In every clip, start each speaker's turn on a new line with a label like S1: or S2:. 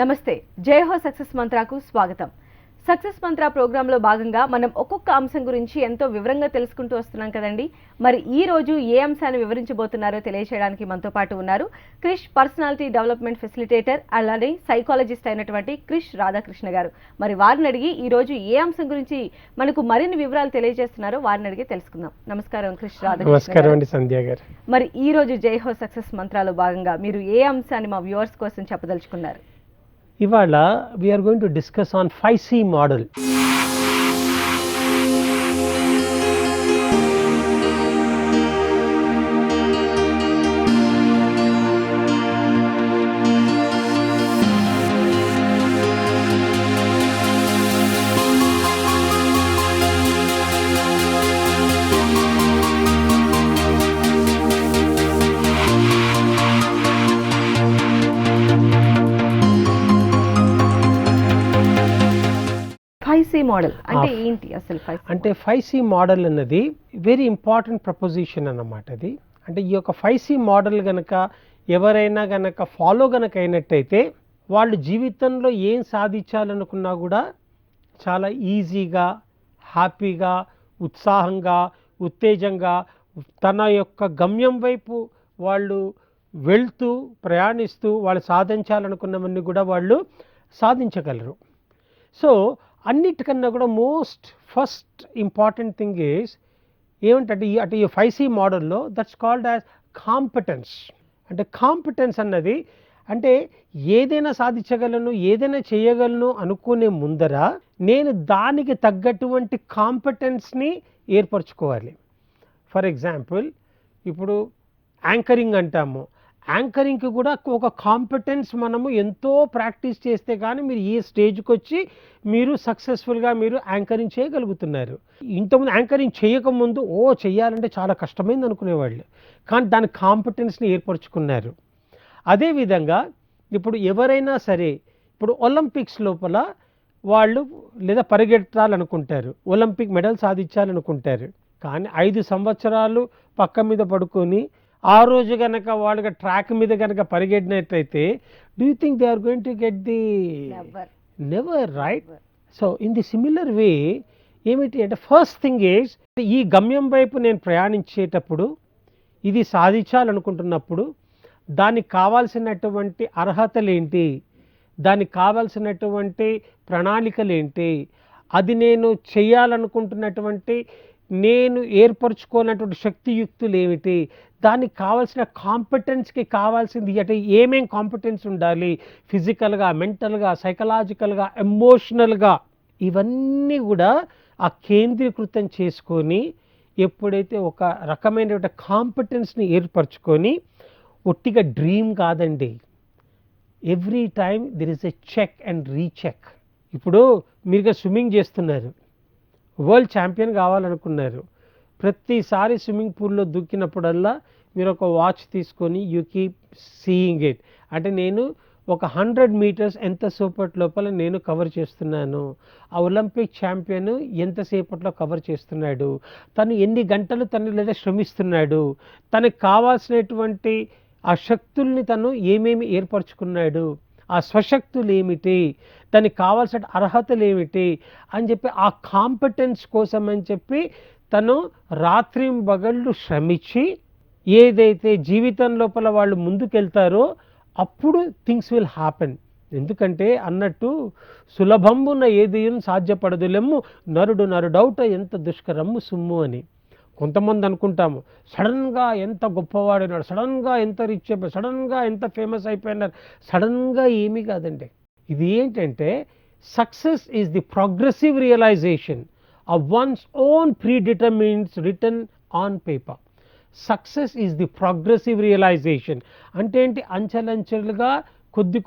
S1: నమస్తే. జై హో సక్సెస్ మంత్రాకు స్వాగతం. సక్సెస్ మంత్ర ప్రోగ్రాంలో భాగంగా మనం ఒక్కొక్క అంశం గురించి ఎంతో వివరంగా తెలుసుకుంటూ వస్తున్నాం కదండి. మరి ఈ రోజు ఏ అంశాన్ని వివరించబోతున్నారో తెలియజేయడానికి మనతో పాటు ఉన్నారు క్రిష్ పర్సనాలిటీ డెవలప్మెంట్ ఫెసిలిటేటర్ అలానే సైకాలజిస్ట్ అయినటువంటి క్రిష్ రాధాకృష్ణ గారు. మరి వారిని అడిగి ఈ రోజు ఏ అంశం గురించి మనకు మరిన్ని వివరాలు తెలియజేస్తున్నారో వారిని అడిగి తెలుసుకుందాం. నమస్కారం క్రిష్ రాధాకృష్ణ.
S2: నమస్కారం అండి సంధ్య గారు.
S1: మరి ఈ రోజు జై హో సక్సెస్ మంత్రాలో భాగంగా మీరు ఏ అంశాన్ని మా వ్యూవర్స్ కోసం చెప్పదలుచుకున్నారు?
S2: ఇవాళ we are going to discuss on 5C model.
S1: Model అంటే ఏంటి అసలు?
S2: అంటే 5C మోడల్ అన్నది వెరీ ఇంపార్టెంట్ ప్రపోజిషన్ అన్నమాట. అది అంటే ఈ యొక్క 5C మోడల్ గనక ఎవరైనా గనక ఫాలో గనక అయినట్టయితే వాళ్ళు జీవితంలో ఏం సాధించాలనుకున్నా కూడా చాలా ఈజీగా, హ్యాపీగా, ఉత్సాహంగా, ఉత్తేజంగా తన యొక్క గమ్యం వైపు వాళ్ళు వెళ్తూ ప్రయాణిస్తూ వాళ్ళు సాధించాలనుకున్నవన్నీ కూడా వాళ్ళు సాధించగలరు. సో అన్నిటికన్నా కూడా ఫస్ట్ ఇంపార్టెంట్ థింగ్ ఈజ్ ఏమిటంటే అటు ఈ 5C మోడల్లో దట్స్ కాల్డ్ యాజ్ కాంపిటెన్స్. అంటే కాంపిటెన్స్ అన్నది అంటే ఏదైనా సాధించగలను, ఏదైనా చేయగలను అనుకునే ముందర నేను దానికి తగ్గటువంటి కాంపిటెన్స్ని ఏర్పరచుకోవాలి. ఫర్ ఎగ్జాంపుల్ ఇప్పుడు యాంకరింగ్ అంటాము. యాంకరింగ్కి కూడా ఒక కాంపిటెన్స్ మనము ఎంతో ప్రాక్టీస్ చేస్తే కానీ మీరు ఈ స్టేజ్కి వచ్చి మీరు సక్సెస్ఫుల్గా మీరు యాంకరింగ్ చేయగలుగుతున్నారు. ఇంతకుముందు యాంకరింగ్ చేయకముందు చెయ్యాలంటే చాలా కష్టమైంది అనుకునేవాళ్ళు, కానీ దాని కాంపిటెన్స్ని ఏర్పరచుకున్నారు. అదేవిధంగా ఇప్పుడు ఎవరైనా సరే ఇప్పుడు ఒలింపిక్స్ లోపల వాళ్ళు లేదా పరిగెట్టాలనుకుంటారు, ఒలింపిక్ మెడల్ సాధించాలనుకుంటారు. కానీ 5 సంవత్సరాలు పక్క మీద పడుకొని ఆ రోజు కనుక వాళ్ళకి ట్రాక్ మీద కనుక పరిగెట్టినట్లయితే do you think they are going to get the never, right? So in the similar way ఏమిటి అంటే ఫస్ట్ థింగ్ ఈజ్ ఈ గమ్యం వైపు నేను ప్రయాణించేటప్పుడు ఇది సాధించాలనుకుంటున్నప్పుడు దానికి కావాల్సినటువంటి అర్హతలు ఏంటి, దానికి కావాల్సినటువంటి ప్రణాళికలు ఏంటి, అది నేను చేయాలనుకుంటున్నటువంటి నేను ఏర్పరచుకోనటువంటి శక్తియుక్తులు ఏమిటి, దానికి కావాల్సిన కాంపిటెన్స్కి కావాల్సింది అంటే ఏమేం కాంపిటెన్స్ ఉండాలి, ఫిజికల్గా, మెంటల్గా, సైకలాజికల్గా, ఎమోషనల్గా, ఇవన్నీ కూడా ఆ కేంద్రీకృతం చేసుకొని ఎప్పుడైతే ఒక రకమైన కాంపిటెన్స్ని ఏర్పరచుకొని ఒట్టిగా డ్రీమ్ కాదండి, every time there is a check and recheck. ఇప్పుడు మీరు స్విమ్మింగ్ చేస్తున్నారు, వరల్డ్ ఛాంపియన్ కావాలనుకున్నారు, ప్రతిసారి స్విమ్మింగ్ పూల్లో దూకినప్పుడల్లా మీరు ఒక వాచ్ తీసుకొని యూ కీప్ సీయింగ్ ఇట్. అంటే నేను ఒక 100 మీటర్స్ ఎంతసేపటి లోపల నేను కవర్ చేస్తున్నాను, ఆ ఒలింపిక్ ఛాంపియన్ ఎంతసేపట్లో కవర్ చేస్తున్నాడు, తను ఎన్ని గంటలు తను లేదా శ్రమిస్తున్నాడు, తనకు కావాల్సినటువంటి ఆ శక్తుల్ని తను ఏమేమి ఏర్పరచుకున్నాడు, ఆ స్వశక్తులు ఏమిటి, దానికి కావాల్సిన అర్హతలు ఏమిటి అని చెప్పి ఆ కాంపిటెన్స్ కోసం అని చెప్పి తను రాత్రింబగళ్ళు శ్రమించి ఏదైతే జీవితం లోపల వాళ్ళు ముందుకెళ్తారో అప్పుడు థింగ్స్ విల్ హ్యాపెన్. ఎందుకంటే అన్నట్టు సులభంబున ఏదియును సాధ్యపడదులెమ్ము నరుడు నరుడౌట ఎంత దుష్కరమ్ము సుమ్ము అని. కొంతమంది అనుకుంటాము సడన్గా ఎంత గొప్పవాడినాడు, సడన్గా ఎంత రిచ్ అయిపోయాడు, సడన్గా ఎంత ఫేమస్ అయిపోయినారు. సడన్గా ఏమీ కాదండి. ఇది ఏంటంటే success is the progressive realization of one's own predetermined written on paper. Success is the progressive realization అంటే ఏంటి, అంచెలంచెలుగా కొద్ది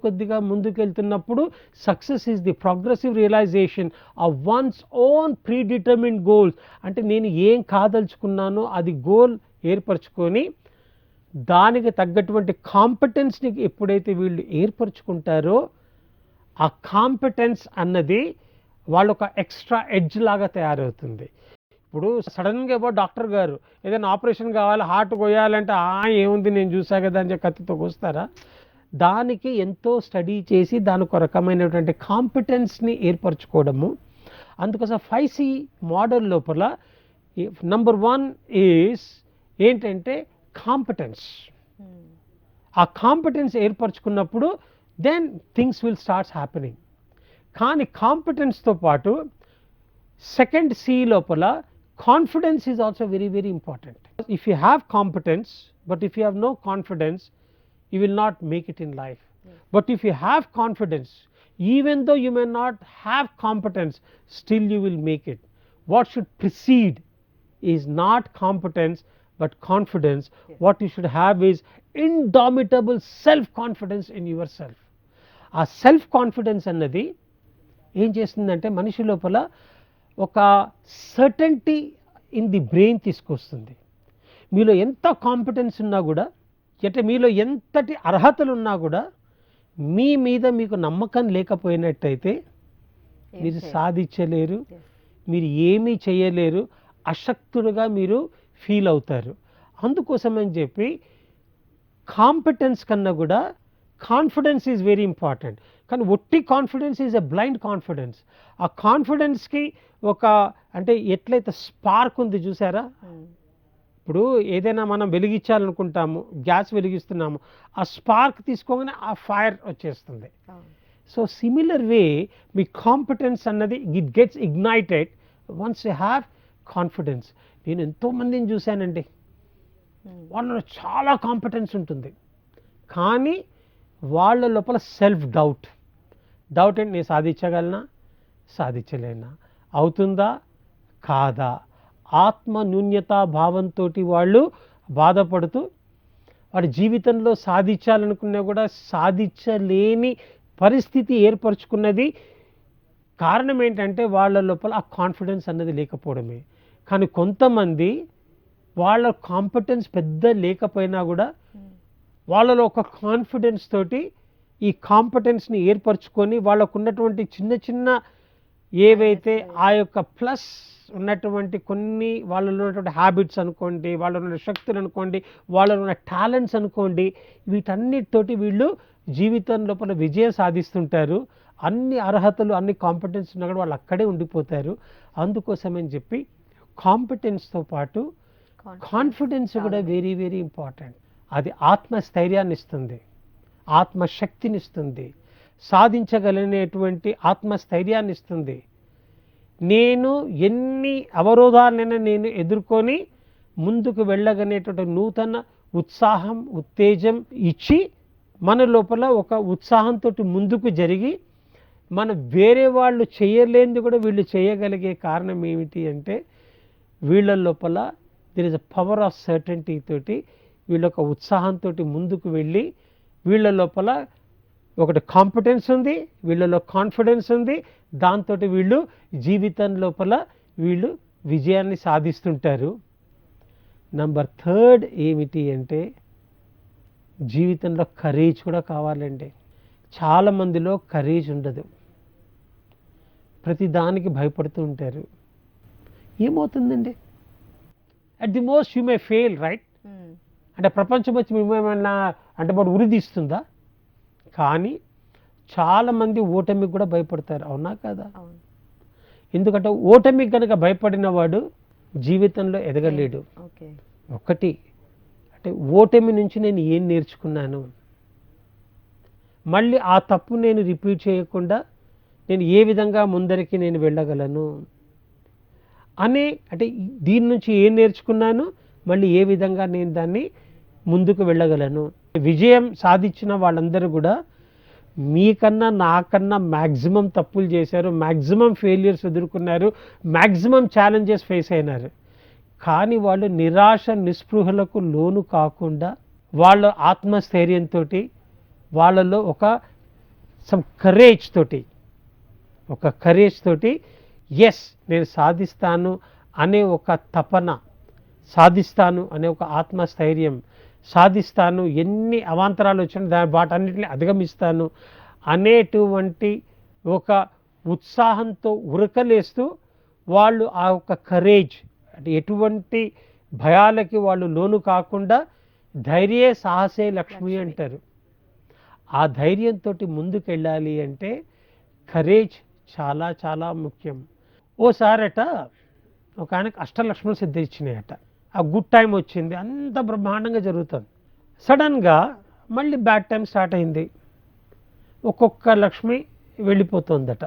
S2: కొద్దిగా ముందుకెళ్తున్నప్పుడు success is the progressive realization of one's own predetermined goals. అంటే నేను ఏం కాదలుచుకున్నానో అది గోల్ ఏర్పరచుకొని దానికి తగ్గటువంటి కాంపిటెన్స్ని ఎప్పుడైతే వీళ్ళు ఏర్పరచుకుంటారో ఆ కాంపిటెన్స్ అన్నది వాళ్ళొక ఎక్స్ట్రా ఎడ్జ్ లాగా తయారవుతుంది. ఇప్పుడు సడన్గా డాక్టర్ గారు ఏదైనా ఆపరేషన్ కావాలి, హార్ట్ కొయ్యాలంటే ఏముంది నేను చూసా కదా అని కత్తితో కోస్తారా? దానికి ఎంతో స్టడీ చేసి దానికి ఒక రకమైనటువంటి కాంపిటెన్స్ని ఏర్పరచుకోవడము. అందుకోసం 5C మోడల్ లోపల నంబర్ 1 ఈజ్ ఏంటంటే కాంపిటెన్స్. ఆ కాంపిటెన్స్ ఏర్పరచుకున్నప్పుడు then things will starts happening. కానీ కాంపిటెన్స్తో పాటు సెకండ్ C లోపల confidence is also very very important. If you have competence but if you have no confidence you will not make it in life. But if you have confidence, even though you may not have competence, still you will make it. What should precede is not competence but confidence. What you should have is indomitable self confidence in yourself. ఆ self confidence అన్నది ఏం చేస్తుందంటే మనిషి లోపల ఒక certainty in the brain తీసుకొస్తుంది. మీలో ఎంత కాంపిటెన్స్ ఉన్నా కూడా, అంటే మీలో ఎంతటి అర్హతలు ఉన్నా కూడా మీ మీద మీకు నమ్మకం లేకపోయినట్టయితే మీరు సాధించలేరు, మీరు ఏమీ చేయలేరు, అశక్తుడుగా మీరు ఫీల్ అవుతారు. అందుకోసమని చెప్పి కాంపిటెన్స్ కన్నా కూడా కాన్ఫిడెన్స్ ఈజ్ వెరీ ఇంపార్టెంట్. కానీ ఒట్టి confidence is a blind confidence. ఆ కాన్ఫిడెన్స్కి ఒక అంటే ఎట్లయితే స్పార్క్ ఉంది చూసారా, ఇప్పుడు ఏదైనా మనం వెలిగించాలనుకుంటాము, గ్యాస్ వెలిగిస్తున్నాము, ఆ స్పార్క్ తీసుకోగానే ఆ ఫైర్ వచ్చేస్తుంది. సో సిమిలర్ వే మీ కాంపిటెన్స్ అన్నది it gets ignited once you have confidence. నేను ఎంతోమందిని చూశానండి, వాళ్ళలో చాలా కాంపిటెన్స్ ఉంటుంది కానీ వాళ్ళ లోపల సెల్ఫ్ డౌట్ అంటే నేను సాధించగలనా, సాధించలేనా, అవుతుందా కాదా, ఆత్మ న్యూన్యతా భావంతో వాళ్ళు బాధపడుతూ వాడి జీవితంలో సాధించాలనుకున్నా కూడా సాధించలేని పరిస్థితి ఏర్పరచుకున్నది. కారణం ఏంటంటే వాళ్ళ లోపల ఆ కాన్ఫిడెన్స్ అన్నది లేకపోవడమే. కానీ కొంతమంది వాళ్ళ కాంపిటెన్స్ పెద్ద లేకపోయినా కూడా వాళ్ళలో ఒక కాన్ఫిడెన్స్ తోటి ఈ కాంపిటెన్స్ని ఏర్పరచుకొని వాళ్ళకు ఉన్నటువంటి చిన్న చిన్న ఏవైతే ఆ యొక్క ప్లస్ ఉన్నటువంటి కొన్ని వాళ్ళలో ఉన్నటువంటి హ్యాబిట్స్ అనుకోండి, వాళ్ళలో ఉన్న శక్తులు అనుకోండి, వాళ్ళలో ఉన్న టాలెంట్స్ అనుకోండి, వీటన్నిటితోటి వీళ్ళు జీవితం లోపల విజయం సాధిస్తుంటారు. అన్ని అర్హతలు అన్ని కాంపిటెన్స్ ఉన్నా కూడా వాళ్ళు అక్కడే ఉండిపోతారు. అందుకోసమని చెప్పి కాంపిటెన్స్తో పాటు కాన్ఫిడెన్స్ కూడా వెరీ వెరీ ఇంపార్టెంట్. అది ఆత్మస్థైర్యాన్ని ఇస్తుంది, ఆత్మశక్తిని ఇస్తుంది, సాధించగలిగినటువంటి ఆత్మస్థైర్యాన్ని ఇస్తుంది. నేను ఎన్ని అవరోధాలైనా నేను ఎదుర్కొని ముందుకు వెళ్ళగనేటువంటి నూతన ఉత్సాహం ఉత్తేజం ఇచ్చి మన లోపల ఒక ఉత్సాహంతో ముందుకు జరిగి మన వేరే వాళ్ళు చేయలేనిది కూడా వీళ్ళు చేయగలిగే కారణం ఏమిటి అంటే వీళ్ళ లోపల there is a power of certainty తోటి వీళ్ళ ఒక ఉత్సాహంతో ముందుకు వెళ్ళి వీళ్ళ లోపల ఒకటి కాంపిటెన్స్ ఉంది, వీళ్ళలో కాన్ఫిడెన్స్ ఉంది, దాంతో వీళ్ళు జీవితం లోపల వీళ్ళు విజయాన్ని సాధిస్తుంటారు. నంబర్ 3 ఏమిటి అంటే జీవితంలో కరేజ్ కూడా కావాలండి. చాలామందిలో కరేజ్ ఉండదు, ప్రతిదానికి భయపడుతూ ఉంటారు. ఏమవుతుందండి, at the most you may fail right. అంటే ప్రపంచం వచ్చి మేమేమన్నా అంటే వాడు ఉరిదీస్తుందా? కానీ చాలామంది ఓటమికి కూడా భయపడతారు, అవునా కదా? ఎందుకంటే ఓటమికి కనుక భయపడిన వాడు జీవితంలో ఎదగలేడు. ఒకటి అంటే ఓటమి నుంచి నేను ఏం నేర్చుకున్నాను, మళ్ళీ ఆ తప్పు నేను రిపీట్ చేయకుండా నేను ఏ విధంగా ముందరికి నేను వెళ్ళగలను అనే, అంటే దీని నుంచి ఏం నేర్చుకున్నాను, మళ్ళీ ఏ విధంగా నేను దాన్ని ముందుకు వెళ్ళగలను. విజయం సాధించిన వాళ్ళందరూ కూడా మీకన్నా నాకన్నా మ్యాక్సిమం తప్పులు చేశారు, మ్యాక్సిమం ఫెయిల్యూర్స్ ఎదుర్కొన్నారు, మ్యాక్సిమం ఛాలెంజెస్ ఫేస్ అయినారు. కానీ వాళ్ళు నిరాశ నిస్పృహలకు లోను కాకుండా వాళ్ళ ఆత్మస్థైర్యంతో వాళ్ళలో ఒక కరేజ్ తోటి ఎస్ నేను సాధిస్తాను అనే ఒక తపన, సాధిస్తాను అనే ఒక ఆత్మస్థైర్యం, సాధిస్తాను ఎన్ని అవాంతరాలు వచ్చినా వాటన్నిటిని అధిగమిస్తాను అనేటువంటి ఒక ఉత్సాహంతో ఉరకలేస్తూ వాళ్ళు ఆ యొక్క కరేజ్ అంటే ఎటువంటి భయాలకి వాళ్ళు లోను కాకుండా ధైర్యే సాహసే లక్ష్మి అంటారు. ఆ ధైర్యంతో ముందుకు వెళ్ళాలి అంటే కరేజ్ చాలా చాలా ముఖ్యం. ఓసారట ఒక ఆయనకు అష్టలక్ష్మణులు సిద్ధించినాయట. ఆ గుడ్ టైం వచ్చింది, అంత బ్రహ్మాండంగా జరుగుతుంది. సడన్గా మళ్ళీ బ్యాడ్ టైం స్టార్ట్ అయింది. ఒక్కొక్క లక్ష్మి వెళ్ళిపోతుందట.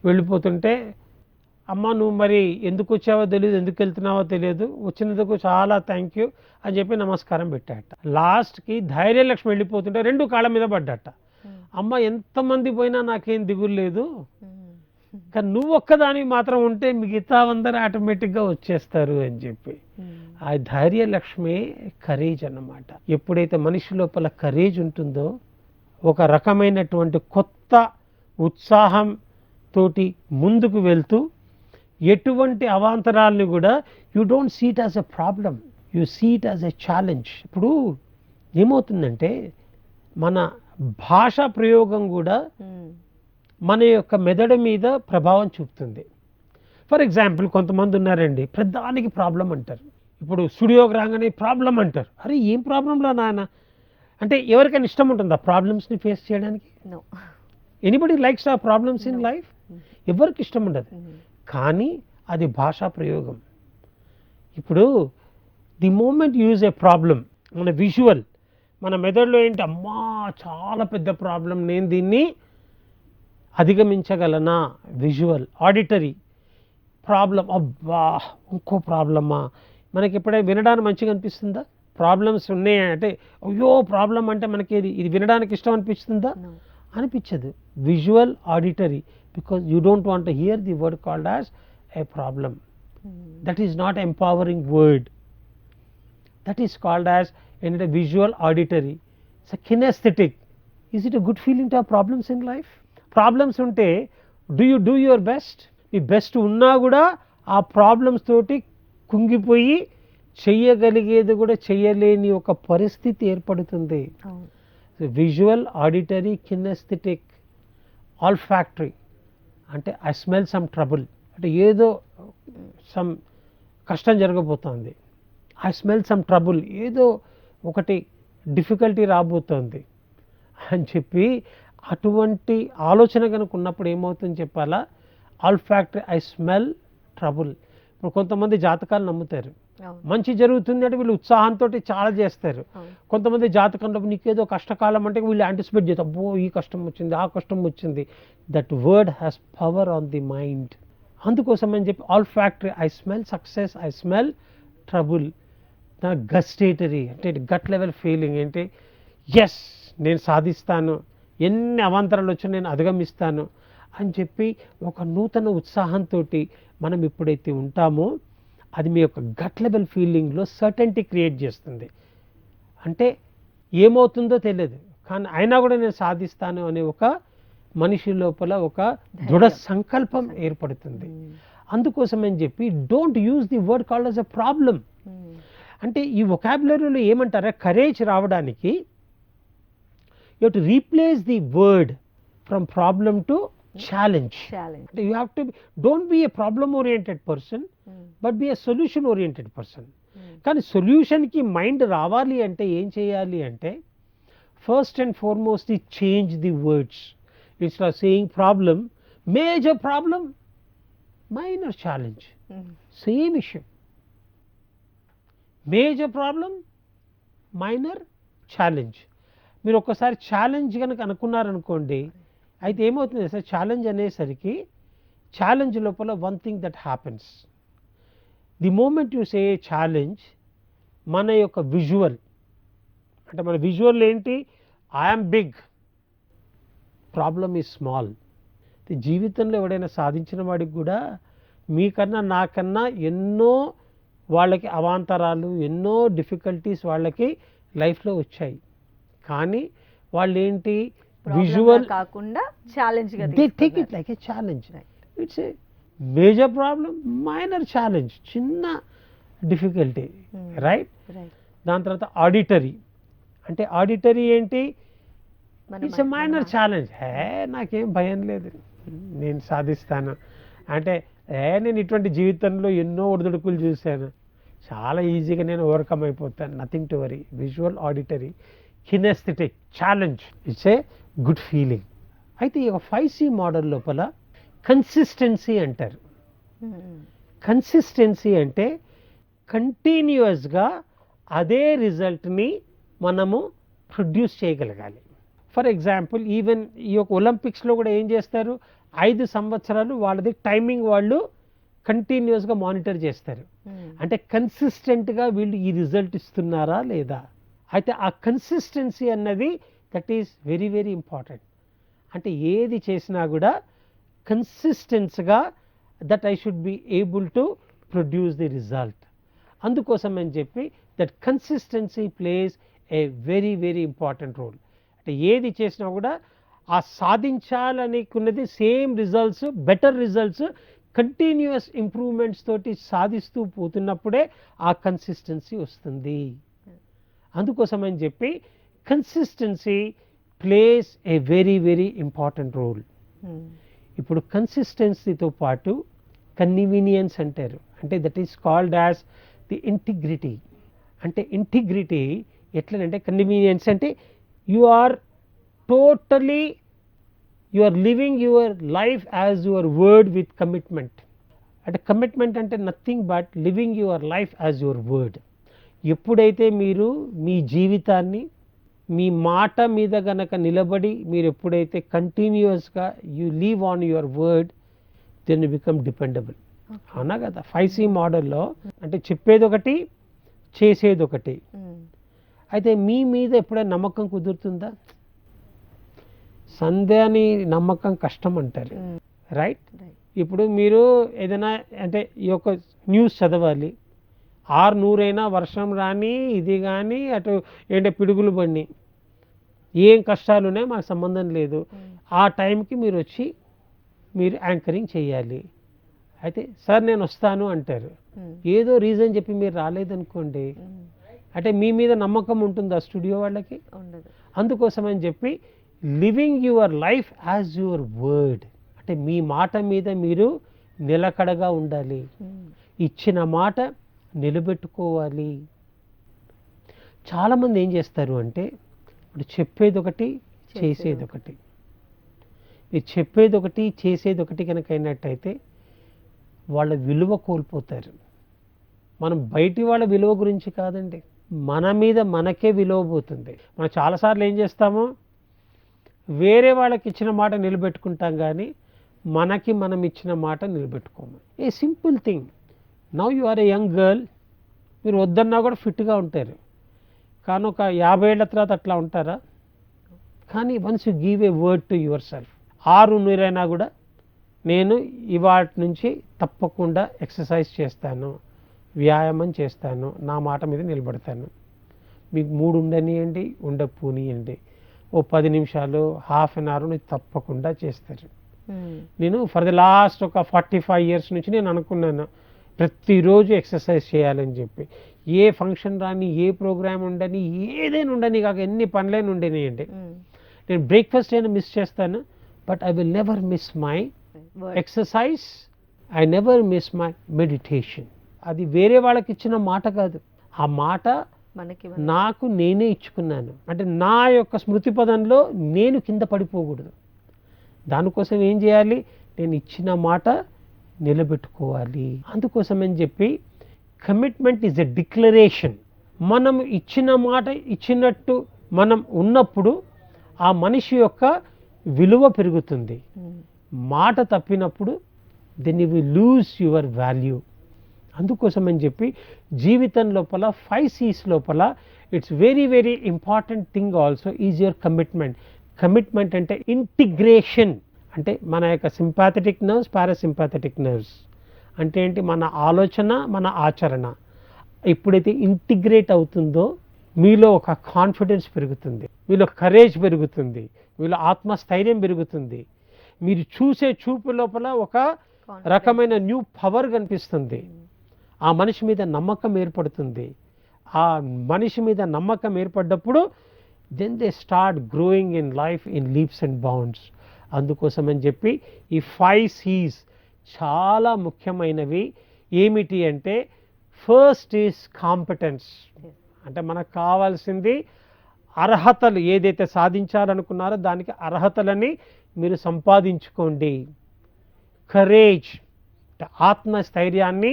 S2: వెళ్ళిపోతుంటే అమ్మ నువ్వు మరి ఎందుకు వచ్చావో తెలియదు, ఎందుకు వెళ్తున్నావో తెలియదు, వచ్చినందుకు చాలా థ్యాంక్ యూ అని చెప్పి నమస్కారం పెట్టాట. లాస్ట్కి ధైర్యలక్ష్మి వెళ్ళిపోతుంటే 2 కాళ్ళ మీద పడ్డట. అమ్మ ఎంతమంది పోయినా నాకేం దిగులు లేదు, కానీ నువ్వు ఒక్కదానికి మాత్రం ఉంటే మిగతా అందరూ ఆటోమేటిక్గా వచ్చేస్తారు అని చెప్పి. ఆ ధైర్యలక్ష్మి కరేజ్ అన్నమాట. ఎప్పుడైతే మనిషి లోపల కరేజ్ ఉంటుందో ఒక రకమైనటువంటి కొత్త ఉత్సాహం తోటి ముందుకు వెళ్తూ ఎటువంటి అవాంతరాలను కూడా you don't see it as a problem, you see it as a challenge. ఇప్పుడు ఏమవుతుందంటే మన భాషా ప్రయోగం కూడా మన యొక్క మెదడు మీద ప్రభావం చూపుతుంది. ఫర్ ఎగ్జాంపుల్ కొంతమంది ఉన్నారండి ప్రధానికి ప్రాబ్లం అంటారు. ఇప్పుడు స్టూడియోకి రాగానే ప్రాబ్లం అంటారు. అరే ఏం ప్రాబ్లంలో నాన్న అంటే ఎవరికైనా ఇష్టం ఉంటుందా ప్రాబ్లమ్స్ని ఫేస్ చేయడానికి? Anybody likes a problems in life? ఎవరికి ఇష్టం ఉండదు. కానీ అది భాషా ప్రయోగం. ఇప్పుడు the moment use a problem, మన విజువల్, మన మెదడులో ఏంటి, అమ్మా చాలా పెద్ద ప్రాబ్లం, నేను దీన్ని అధిగమించగలనా? విజువల్. ఆడిటరీ ప్రాబ్లం, అబ్బా ఇంకో ప్రాబ్లమా. మనకి ఎప్పుడైనా వినడానికి మంచిగా అనిపిస్తుందా? ప్రాబ్లమ్స్ ఉన్నాయి అంటే అయ్యో ప్రాబ్లం అంటే మనకి ఇది వినడానికి ఇష్టం అనిపిస్తుందా? అనిపించదు. Visual, auditory, because you don't want to hear the word called as a problem. That is not empowering word. That is called as ఏంటంటే visual, auditory. It's a kinesthetic. Is it a good feeling to have problems in life? Problems ఉంటే do you do your best? మీ best ఉన్నా కూడా ఆ problems తోటి కుంగిపోయి చెయ్యగలిగేది కూడా చెయ్యలేని ఒక పరిస్థితి ఏర్పడుతుంది. విజువల్, ఆడిటరీ, కినెస్థెటిక్, ఆల్ఫాక్టరీ అంటే ఐ స్మెల్ సమ్ ట్రబుల్ అంటే ఏదో సమ్ కష్టం జరగబోతోంది. ఐ స్మెల్ సమ్ ట్రబుల్ ఏదో ఒకటి డిఫికల్టీ రాబోతోంది అని చెప్పి అటువంటి ఆలోచన కనుక ఉన్నప్పుడు ఏమవుతుందని చెప్పాలా? Olfactory, I smell trouble. ఇప్పుడు కొంతమంది జాతకాలు నమ్ముతారు, మంచి జరుగుతుంది అంటే వీళ్ళు ఉత్సాహంతో చాలా చేస్తారు. కొంతమంది జాతకంలో నీకేదో కష్టకాలం అంటే వీళ్ళు యాంటిసిపేట్ చేస్తారు, అబ్బో ఈ కష్టం వచ్చింది, ఆ కష్టం వచ్చింది. That word has power on the mind. అందుకోసం అని చెప్పి olfactory, I smell success, I smell trouble. నా గస్టేటరీ అంటే గట్ లెవెల్ ఫీలింగ్ ఏంటి, ఎస్ నేను సాధిస్తాను, ఎన్ని అవాంతరాలు వచ్చినా నేను అధిగమిస్తాను అని చెప్పి ఒక నూతన ఉత్సాహంతో మనం ఎప్పుడైతే ఉంటామో అది మీ యొక్క గట్ లెవెల్ ఫీలింగ్లో సర్టెంటీ క్రియేట్ చేస్తుంది. అంటే ఏమవుతుందో తెలియదు కానీ అయినా కూడా నేను సాధిస్తాను అనే ఒక మనిషి లోపల ఒక దృఢ సంకల్పం ఏర్పడుతుంది. అందుకోసం అని చెప్పి don't use the word called as a problem. అంటే ఈ వొకాబులరీలో ఏమంటారా, కరేజ్ రావడానికి you have to replace the word from problem to challenge. అంటే you have to don't be a problem oriented person but be a solution oriented person. కానీ సొల్యూషన్కి mind రావాలి అంటే ఏం చేయాలి అంటే first and foremost the change the words. It's of saying problem, major problem, minor challenge, same issue. Major problem, minor challenge. మీరు ఒక్కసారి challenge కనుక అనుకున్నారనుకోండి, అయితే ఏమవుతుంది సార్, ఛాలెంజ్ అనేసరికి ఛాలెంజ్ లోపల one thing that happens, the moment you say challenge, మన యొక్క విజువల్ అంటే మన విజువల్ ఏంటి, I'm big, problem is small. జీవితంలో ఎవడైనా సాధించిన వాడికి కూడా మీకన్నా నాకన్నా ఎన్నో వాళ్ళకి అవాంతరాలు, ఎన్నో డిఫికల్టీస్ వాళ్ళకి లైఫ్లో వచ్చాయి. కానీ వాళ్ళు ఏంటి, విజువల్
S1: కాకుండా ఛాలెంజ్ గా
S2: they take it like a challenge. It's a major problem, minor challenge, చిన్న డిఫికల్టీ, రైట్. దాని తర్వాత ఆడిటరీ అంటే ఆడిటరీ ఏంటి, ఇట్స్ ఎ మైనర్ ఛాలెంజ్. నాకేం భయం లేదు, నేను సాధిస్తాను అంటే నేను ఇటువంటి జీవితంలో ఎన్నో ఒడిదుడుకులు చూశాను, చాలా ఈజీగా నేను ఓవర్కమ్ అయిపోతాను, nothing to worry. Visual, auditory, kinaesthetic, challenge, it's a good feeling. అయితే ఈ 5C మోడల్ లోపల కన్సిస్టెన్సీ అంటారు. కన్సిస్టెన్సీ అంటే కంటిన్యూస్గా అదే రిజల్ట్ని మనము ప్రొడ్యూస్ చేయగలగాలి. ఫర్ ఎగ్జాంపుల్ ఈవెన్ ఈ యొక్క ఒలింపిక్స్లో కూడా ఏం చేస్తారు, 5 సంవత్సరాలు వాళ్ళది టైమింగ్ వాళ్ళు కంటిన్యూస్గా మానిటర్ చేస్తారు. అంటే కన్సిస్టెంట్గా వీళ్ళు ఈ రిజల్ట్ ఇస్తున్నారా లేదా. అయితే ఆ కన్సిస్టెన్సీ అన్నది that is very very important. అంటే ఏది చేసినా కూడా కన్సిస్టెన్స్గా that I should be able to produce the result. అందుకోసం అని చెప్పి that consistency plays a very very important role. అంటే ఏది చేసినా కూడా ఆ సాధించాలనుకున్నది same results, better results, continuous improvements తోటి సాధిస్తూ పోతున్నప్పుడే ఆ కన్సిస్టెన్సీ వస్తుంది. అందుకోసం అని చెప్పి consistency plays a very very important role. ఇప్పుడు కన్సిస్టెన్సీతో పాటు కన్వీనియన్స్ అంటారు. అంటే that is called as the integrity. అంటే ఇంటిగ్రిటీ ఎట్లనంటే, కన్వీనియన్స్ అంటే you are totally you are living your life as your word with commitment. అంటే కమిట్మెంట్ అంటే nothing but living your life as your word. ఎప్పుడైతే మీరు మీ జీవితాన్ని మీ మాట మీద గనక నిలబడి మీరు ఎప్పుడైతే కంటిన్యూస్గా you leave on your word, then you become dependable. అవునా కదా. 5C మోడల్లో అంటే చెప్పేది ఒకటి, చేసేది ఒకటి. అయితే మీ మీద ఎప్పుడైనా నమ్మకం కుదురుతుందా? సందేహాన్ని నమ్మకం కష్టం అంటారు, రైట్. ఇప్పుడు మీరు ఏదైనా అంటే ఈ యొక్క న్యూస్ చదవాలి, 600 వర్షం రాని ఇది కానీ అటు ఏంటంటే పిడుగులు బండి, ఏం కష్టాలు ఉన్నాయి మాకు సంబంధం లేదు, ఆ టైంకి మీరు వచ్చి మీరు యాంకరింగ్ చేయాలి. అయితే సార్ నేను వస్తాను అంటారు, ఏదో రీజన్ చెప్పి మీరు రాలేదనుకోండి, అంటే మీ మీద నమ్మకం ఉంటుందా స్టూడియో వాళ్ళకి? ఉండదు. అందుకోసం అని చెప్పి living your life as your word, అంటే మీ మాట మీద మీరు నిలకడగా ఉండాలి, ఇచ్చిన మాట నిలబెట్టుకోవాలి. చాలామంది ఏం చేస్తారు అంటే ఇప్పుడు చెప్పేది ఒకటి, చేసేది ఒకటి. మీరు చెప్పేది ఒకటి, చేసేది ఒకటి కనుక అయినట్టయితే వాళ్ళ విలువ కోల్పోతారు. మనం బయటి వాళ్ళ విలువ గురించి కాదండి, మన మీద మనకే విలువ పోతుంది. మనం చాలాసార్లు ఏం చేస్తాము, వేరే వాళ్ళకి ఇచ్చిన మాట నిలబెట్టుకుంటాం కానీ మనకి మనం ఇచ్చిన మాట నిలబెట్టుకోము. A simple thing. Now you are a young girl, మీరు వద్దన్నా కూడా ఫిట్గా ఉంటారు, కానీ ఒక 50 ఏళ్ల తర్వాత అట్లా ఉంటారా? కానీ once you give a word to your self, 600 కూడా నేను ఇవాటి నుంచి తప్పకుండా ఎక్సర్సైజ్ చేస్తాను, వ్యాయామం చేస్తాను, నా మాట మీద నిలబడతాను. మీకు 3 ఉండనియండి, ఉండకపోనియండి, ఓ 10 నిమిషాలు, హాఫ్ అన్ అవర్ తప్పకుండా చేస్తారు. నేను ఫర్ ది లాస్ట్ ఒక 45 years నుంచి నేను అనుకున్నాను ప్రతిరోజు ఎక్సర్సైజ్ చేయాలని చెప్పి. ఏ ఫంక్షన్ రాని, ఏ ప్రోగ్రామ్ ఉండని, ఏదైనా ఉండని, కాక ఎన్ని పనులైనా ఉండనియండి, నేను బ్రేక్ఫాస్ట్ అయినా మిస్ చేస్తాను, but I will never miss my exercise, I never miss my meditation. అది వేరే వాళ్ళకి ఇచ్చిన మాట కాదు, ఆ మాట నాకు నేనే ఇచ్చుకున్నాను. అంటే నా యొక్క స్మృతి పదంలో నేను కింద పడిపోకూడదు. దానికోసం ఏం చేయాలి, నేను ఇచ్చిన మాట నిలబెట్టుకోవాలి. అందుకోసం అని చెప్పి కమిట్మెంట్ ఈజ్ ఎ డిక్లరేషన్. మనం ఇచ్చిన మాట ఇచ్చినట్టు మనం ఉన్నప్పుడు ఆ మనిషి యొక్క విలువ పెరుగుతుంది. మాట తప్పినప్పుడు then you will lose your value. అందుకోసం అని చెప్పి జీవితం లోపల 5Cs లోపల it's very very important thing also is your commitment. Commitment అంటే ఇంటిగ్రేషన్. అంటే మన యొక్క సింపాథెటిక్ నర్వ్స్, పారాసింపాథెటిక్ నర్వ్స్ అంటే ఏంటి, మన ఆలోచన, మన ఆచరణ ఎప్పుడైతే ఇంటిగ్రేట్ అవుతుందో మీలో ఒక కాన్ఫిడెన్స్ పెరుగుతుంది, మీలో కరేజ్ పెరుగుతుంది, మీలో ఆత్మస్థైర్యం పెరుగుతుంది, మీరు చూసే చూపు లోపల ఒక రకమైన న్యూ పవర్ కనిపిస్తుంది, ఆ మనిషి మీద నమ్మకం ఏర్పడుతుంది. ఆ మనిషి మీద నమ్మకం ఏర్పడ్డప్పుడు then they start growing in life in leaps and bounds. అందుకోసం అని చెప్పి ఈ 5Cs చాలా ముఖ్యమైనవి. ఏమిటి అంటే ఫస్ట్ ఈజ్ కాంపిటెన్స్. అంటే మనకు కావాల్సింది అర్హతలు ఏదైతే సాధించాలనుకున్నారో దానికి అర్హతలని మీరు సంపాదించుకోండి. కరేజ్, ఆత్మస్థైర్యాన్ని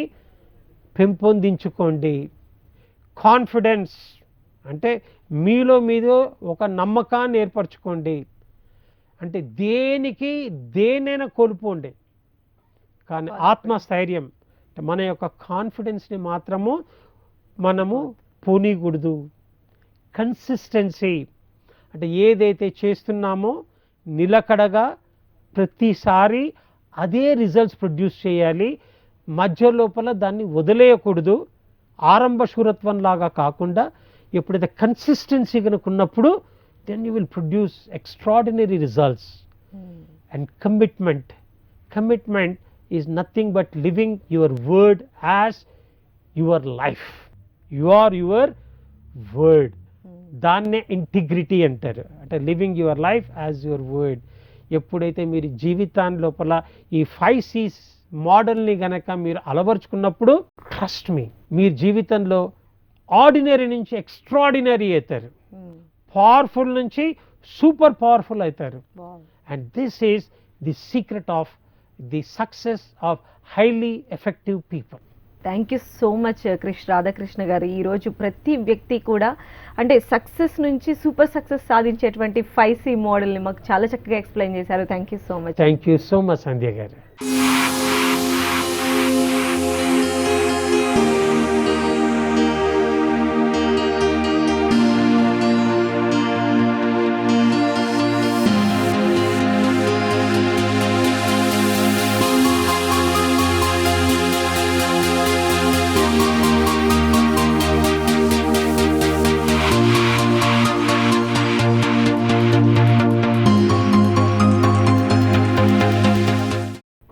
S2: పెంపొందించుకోండి. కాన్ఫిడెన్స్ అంటే మీలో మీదో ఒక నమ్మకాన్ని ఏర్పరచుకోండి. అంటే దేనైనా కోల్పోండి, కానీ ఆత్మస్థైర్యం మన యొక్క కాన్ఫిడెన్స్ని మాత్రము మనము పోనీకూడదు. కన్సిస్టెన్సీ అంటే ఏదైతే చేస్తున్నామో నిలకడగా ప్రతిసారి అదే రిజల్ట్స్ ప్రొడ్యూస్ చేయాలి. మధ్య లోపల దాన్ని వదిలేయకూడదు. ఆరంభ శూరత్వం లాగా కాకుండా ఎప్పుడైతే కన్సిస్టెన్సీ కనుక ఉన్నప్పుడు then you will produce extraordinary results. And commitment is nothing but living your word as your life. You are your word. దాన్నే ఇంటిగ్రిటీ అంటారు. అంటే living your life as your word. ఎప్పుడైతే మీరు జీవితాన్ని లోపల ఈ 5 C's మోడల్ని గనక మీరు అలవరుచుకున్నప్పుడు ట్రస్ట్ మీ, మీరు జీవితంలో ఆర్డినరీ నుంచి ఎక్స్ట్రాడినరీ అవుతారు. పవర్ఫుల్ నుంచి సూపర్ పవర్ఫుల్ అవుతారు. And this is the secret of the success of highly effective people.
S1: Thank you so much Radhakrishna గారు. ఈరోజు ప్రతి వ్యక్తి కూడా అంటే సక్సెస్ నుంచి సూపర్ సక్సెస్ సాధించేటువంటి 5C మోడల్ని మాకు చాలా చక్కగా ఎక్స్ప్లెయిన్ చేశారు. Thank you so much.
S2: Thank you so much Sandhya garu.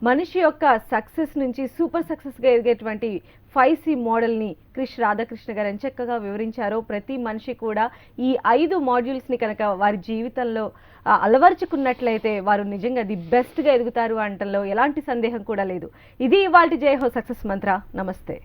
S1: మనిషి యొక్క సక్సెస్ నుంచి సూపర్ సక్సెస్గా ఎదిగేటువంటి 5C మోడల్ని రాధాకృష్ణ గారు ఎంత చక్కగా వివరించారో, ప్రతి మనిషి కూడా ఈ 5 మాడ్యూల్స్ని కనుక వారి జీవితంలో అలవర్చుకున్నట్లయితే వారు నిజంగా ది బెస్ట్గా ఎదుగుతారు అంటలో ఎలాంటి సందేహం కూడా లేదు. ఇది ఇవాల్టి జై హో సక్సెస్ మంత్ర. నమస్తే.